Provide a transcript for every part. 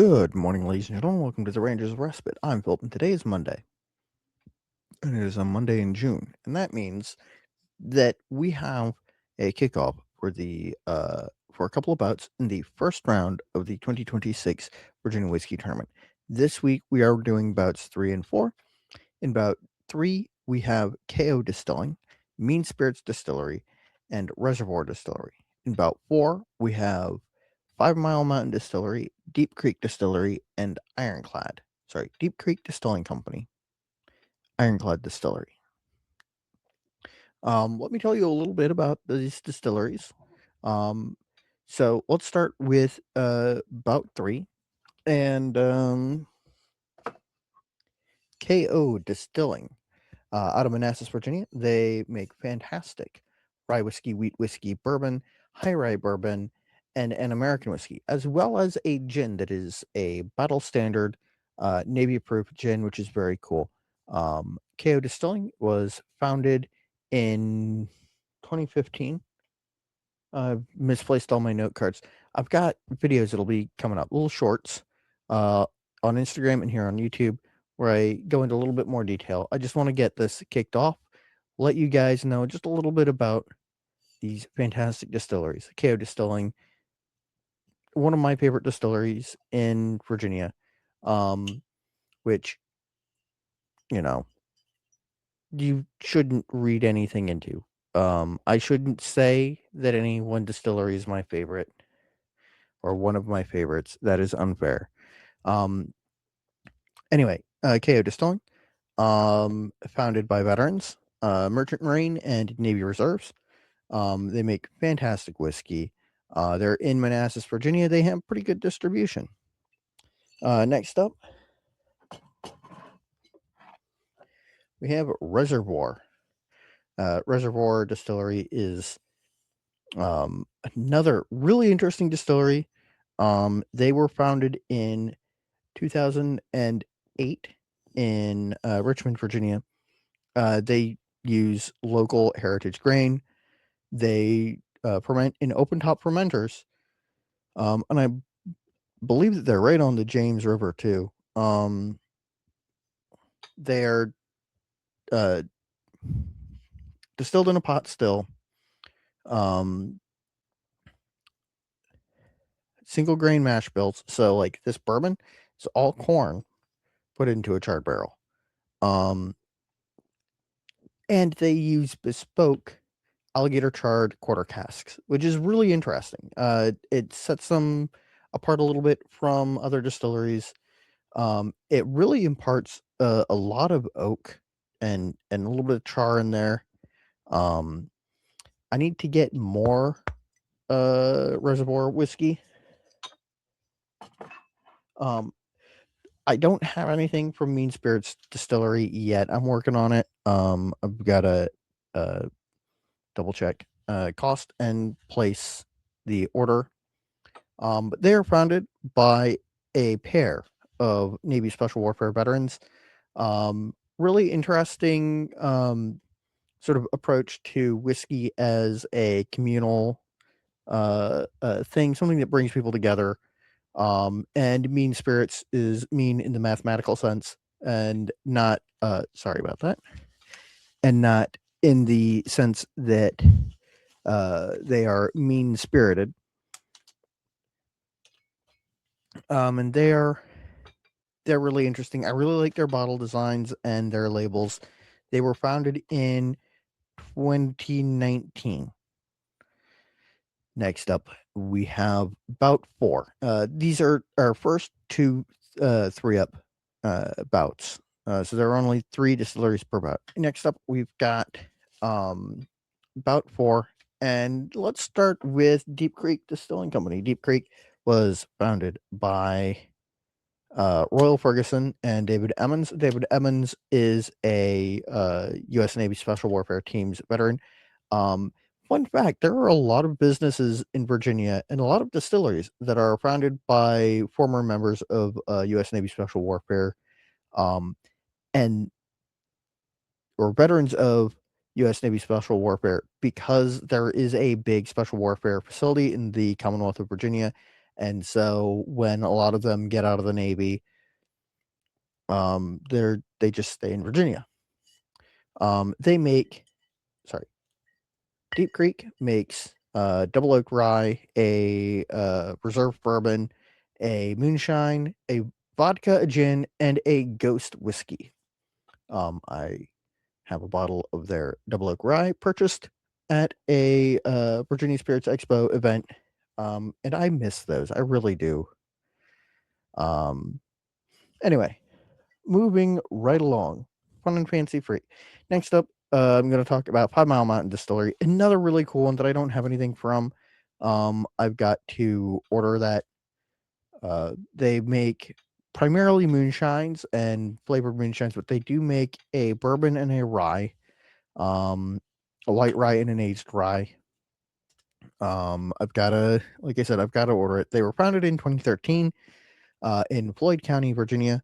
Good morning, ladies and gentlemen. Welcome to the Rangers Respite. I'm Philip, and today is Monday, and it is a Monday in June, and that means that we have a kickoff for a couple of bouts in the first round of the 2026 Virginia Whiskey Tournament. This week we are doing bouts 3 and 4. In bout 3, we have KO Distilling, Mean Spirits Distillery, and Reservoir Distillery. In bout 4, we have 5 Mile Mountain Distillery, Deep Creek Distillery, and Deep Creek Distilling Company, Ironclad Distillery. Let me tell you a little bit about these distilleries. So let's start with bout 3, and KO Distilling. Out of Manassas, Virginia, they make fantastic rye whiskey, wheat whiskey, bourbon, high rye bourbon, and an American whiskey, as well as a gin that is a bottle standard Navy proof gin, which is very cool. KO Distilling was founded in 2015. I've misplaced all my note cards. I've got videos that'll be coming up, little shorts on Instagram and here on YouTube, where I go into a little bit more detail. I just want to get this kicked off, let you guys know just a little bit about these fantastic distilleries. KO Distilling, one of my favorite distilleries in Virginia, which, you shouldn't read anything into. I shouldn't say that any one distillery is my favorite or one of my favorites. That is unfair. Anyway, KO Distilling, founded by veterans, Merchant Marine and Navy Reserves. They make fantastic whiskey. They're in Manassas, Virginia. They have pretty good distribution. Next up, we have Reservoir. Reservoir Distillery is another really interesting distillery. They were founded in 2008 in Richmond, Virginia. They use local heritage grain. They ferment in open top fermenters, and I believe that they're right on the James River too. They are distilled in a pot still. Single grain mash bills. So like this bourbon is all corn put into a charred barrel. And they use bespoke alligator charred quarter casks, which is really interesting. It sets them apart a little bit from other distilleries. It really imparts a lot of oak and a little bit of char in there. I need to get more reservoir whiskey. I don't have anything from Mean Spirits Distillery yet. I'm working on it. I've got to double check cost and place the order. But they are founded by a pair of Navy Special Warfare veterans. Really interesting sort of approach to whiskey as a communal thing, something that brings people together. And Mean Spirits is mean in the mathematical sense, and not sorry about that, and not in the sense that they are mean spirited. And they're really interesting. I really like their bottle designs and their labels. They were founded in 2019. Next up, we have Bout 4. These are our first 3-up bouts. So there are only 3 distilleries per bout. Next up, we've got Bout 4. And let's start with Deep Creek Distilling Company. Deep Creek was founded by Royal Ferguson and David Emmons. David Emmons is a U.S. Navy Special Warfare Teams veteran. Fun fact, there are a lot of businesses in Virginia and a lot of distilleries that are founded by former members of U.S. Navy Special Warfare and or veterans of U.S. Navy Special Warfare, because there is a big special warfare facility in the Commonwealth of Virginia, And so when a lot of them get out of the Navy, they just stay in Virginia. They make, sorry, Deep Creek makes double oak rye, a reserve bourbon, a moonshine, a vodka, a gin, and a ghost whiskey. I have a bottle of their double oak rye purchased at a Virginia Spirits Expo event, and I miss those. I really do. Anyway, moving right along, fun and fancy free. Next up, I'm going to talk about 5 Mile Mountain Distillery, another really cool one that I don't have anything from. I've got to order that. They make primarily moonshines and flavored moonshines, but they do make a bourbon and a rye, a white rye and an aged rye. Like I said, I've got to order it. They were founded in 2013 in Floyd County, Virginia.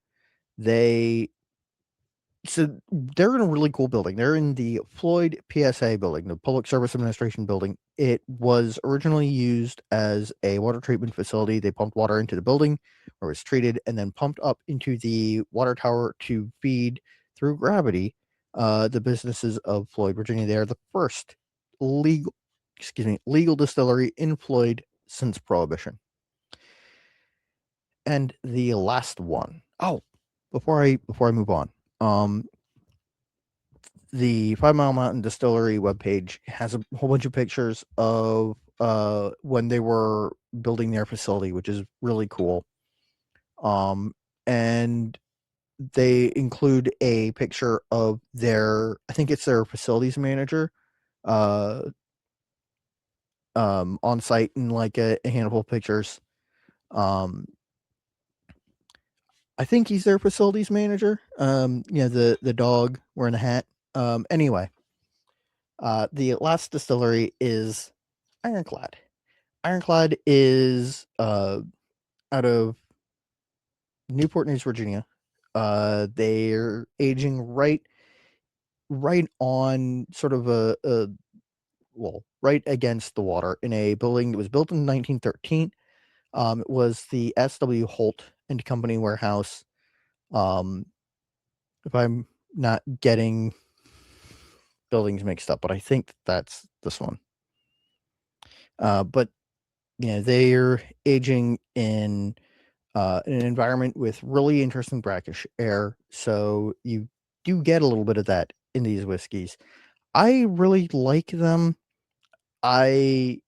So they're in a really cool building. They're in the Floyd PSA building, the Public Service Administration building. It was originally used as a water treatment facility. They pumped water into the building where it was treated and then pumped up into the water tower to feed through gravity the businesses of Floyd, Virginia. They are the first legal distillery in Floyd since Prohibition. And the last one. Oh, before I move on, the 5 Mile Mountain Distillery webpage has a whole bunch of pictures of when they were building their facility, which is really cool. And they include a picture of I think it's their facilities manager, on site, and like a handful of pictures. I think he's their facilities manager. The dog wearing a hat. Anyway, the last distillery is Ironclad. Ironclad is out of Newport News, Virginia. They're aging right on sort of right against the water in a building that was built in 1913. It was the S.W. Holt and Company warehouse. If I'm not getting buildings mixed up, but I think that's this one. But they're aging in an environment with really interesting brackish air, so you do get a little bit of that in these whiskeys. I really like them. I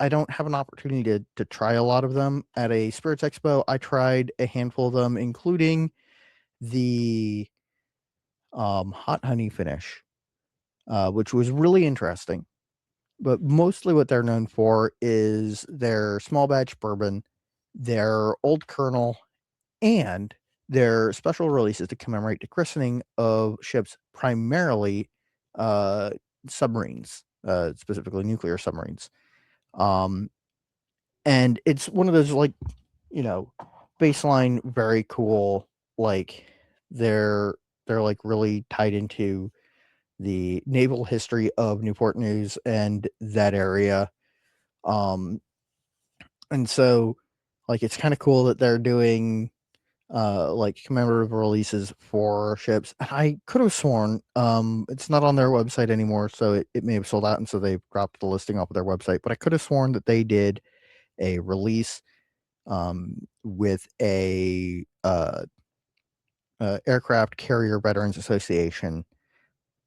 don't have an opportunity to try a lot of them at a Spirits Expo. I tried a handful of them, including the hot honey finish, which was really interesting. But mostly what they're known for is their small batch bourbon, their Old Colonel, and their special releases to commemorate the christening of ships, primarily submarines, specifically nuclear submarines. And it's one of those, like, baseline, very cool, like they're like really tied into the naval history of Newport News and that area. And so, like, it's kind of cool that they're doing like commemorative releases for ships. And I could have sworn it's not on their website anymore, so it may have sold out, and so they've dropped the listing off of their website. But I could have sworn that they did a release with a Aircraft Carrier Veterans Association,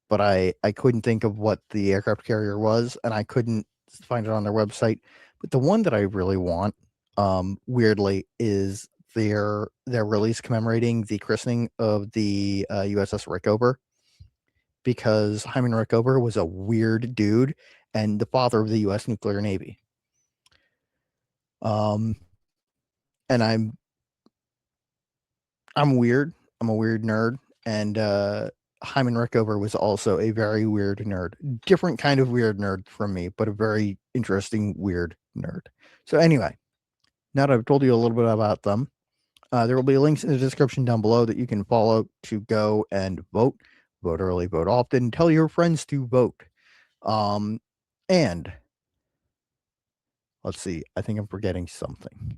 but I couldn't think of what the aircraft carrier was, and I couldn't find it on their website. But the one that I really want, weirdly, is their release commemorating the christening of the USS Rickover, because Hyman Rickover was a weird dude and the father of the U.S. nuclear navy. And I'm weird. I'm a weird nerd, and Hyman Rickover was also a very weird nerd. Different kind of weird nerd from me, but a very interesting weird nerd. So anyway, now that I've told you a little bit about them, there will be links in the description down below that you can follow to go and vote. Vote early, vote often. Tell your friends to vote. And Let's see. I think I'm forgetting something.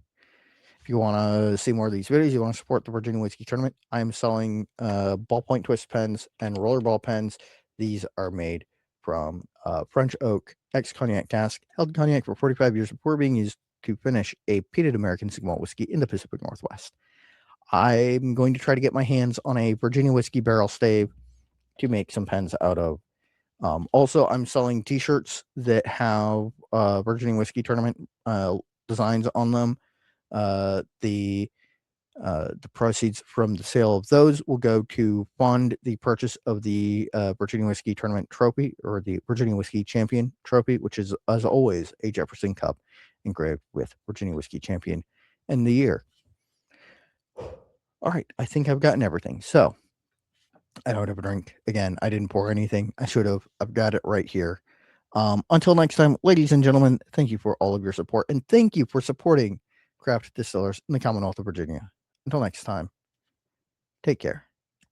If you want to see more of these videos, you want to support the Virginia Whiskey Tournament, I'm selling ballpoint twist pens and rollerball pens. These are made from French oak ex-cognac cask, held cognac for 45 years before being used to finish a peated American single malt whiskey in the Pacific Northwest. I'm going to try to get my hands on a Virginia Whiskey barrel stave to make some pens out of. Also, I'm selling T-shirts that have Virginia Whiskey Tournament designs on them. The proceeds from the sale of those will go to fund the purchase of the Virginia Whiskey Tournament trophy, or the Virginia Whiskey Champion trophy, which is, as always, a Jefferson Cup engraved with Virginia Whiskey Champion in the year. All right, I think I've gotten everything. So I don't have a drink. Again, I didn't pour anything. I should have. I've got it right here. Until next time, ladies and gentlemen, thank you for all of your support, and thank you for supporting craft distillers in the Commonwealth of Virginia. Until next time, take care.